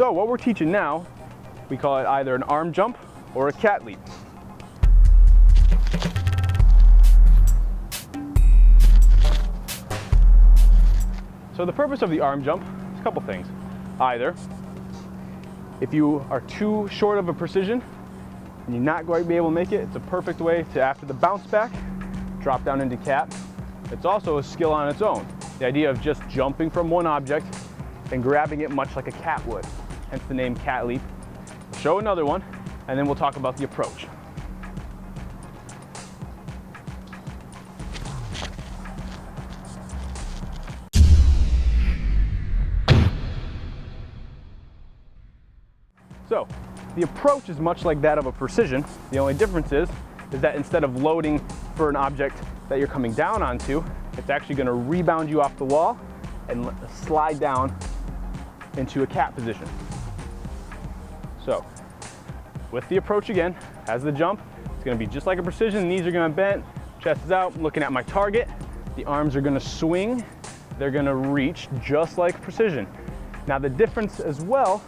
So what we're teaching now, we call it either an arm jump or a cat leap. So the purpose of the arm jump is a couple things. Either if you are too short of a precision and you're not going to be able to make it, it's a perfect way to, after the bounce back, drop down into cat. It's also a skill on its own. The idea of just jumping from one object and grabbing it much like a cat would, hence the name cat leap. We'll show another one, and then we'll talk about the approach. So, the approach is much like that of a precision. The only difference is that instead of loading for an object that you're coming down onto, it's actually going to rebound you off the wall and slide down into a cat position. So, with the approach again, as the jump, it's going to be just like a precision. Knees are going to bend, chest is out, I'm looking at my target. The arms are going to swing. They're going to reach just like precision. Now the difference as well,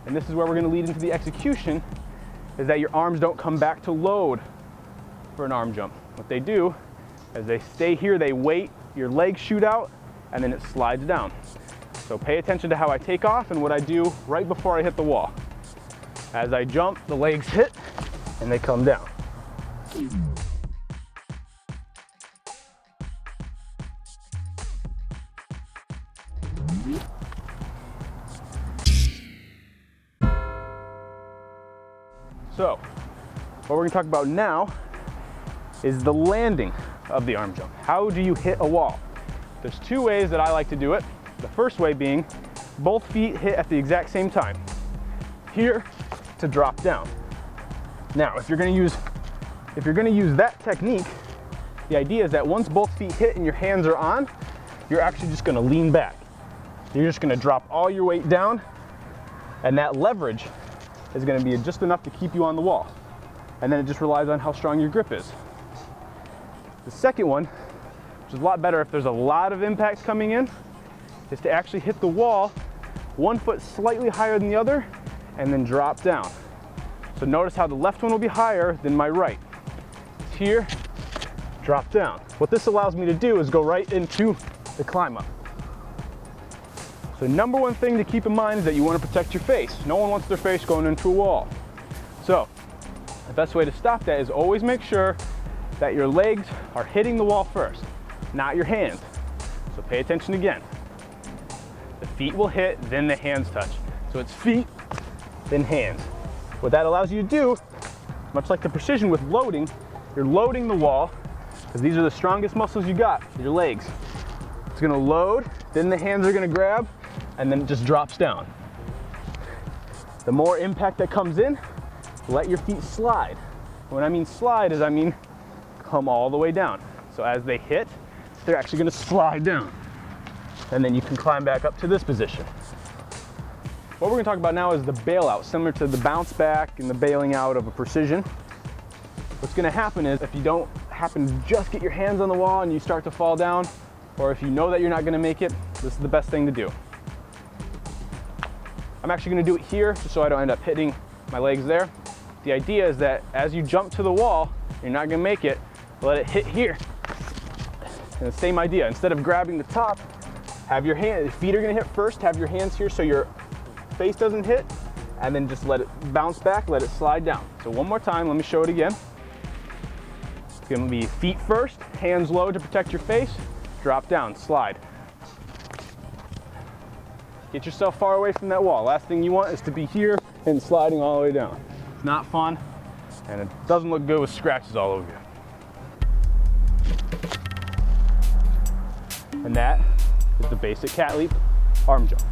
and this is where we're going to lead into the execution, is that your arms don't come back to load for an arm jump. What they do is they stay here, they wait, your legs shoot out, and then it slides down. So pay attention to how I take off and what I do right before I hit the wall. As I jump, the legs hit and they come down. So, what we're going to talk about now is the landing of the arm jump. How do you hit a wall? There's two ways that I like to do it. The first way being both feet hit at the exact same time. Here to drop down. Now, if you're going to use that technique, the idea is that once both feet hit and your hands are on, you're actually just going to lean back. You're just going to drop all your weight down, and that leverage is going to be just enough to keep you on the wall. And then it just relies on how strong your grip is. The second one, which is a lot better if there's a lot of impact coming in, is to actually hit the wall one foot slightly higher than the other and then drop down. So notice how the left one will be higher than my right. It's here, drop down. What this allows me to do is go right into the climb up. The number one thing to keep in mind is that you want to protect your face. No one wants their face going into a wall. So the best way to stop that is always make sure that your legs are hitting the wall first, not your hands. So pay attention again. The feet will hit, then the hands touch. So it's feet, then hands. What that allows you to do, much like the precision with loading, you're loading the wall, because these are the strongest muscles you got, your legs. It's gonna load, then the hands are gonna grab, and then it just drops down. The more impact that comes in, let your feet slide. When I mean slide is I mean come all the way down. So as they hit, they're actually gonna slide down. And then you can climb back up to this position. What we're gonna talk about now is the bailout, similar to the bounce back and the bailing out of a precision. What's gonna happen is if you don't happen to just get your hands on the wall and you start to fall down, or if you know that you're not gonna make it, this is the best thing to do. I'm actually gonna do it here just so I don't end up hitting my legs there. The idea is that as you jump to the wall, you're not gonna make it, let it hit here. And the same idea, instead of grabbing the top, have your feet are gonna hit first, have your hands here so your face doesn't hit, and then just let it bounce back, let it slide down. So one more time, let me show it again. It's gonna be feet first, hands low to protect your face, drop down, slide. Get yourself far away from that wall. Last thing you want is to be here and sliding all the way down. It's not fun, and it doesn't look good with scratches all over you. And that is the basic cat leap arm jump.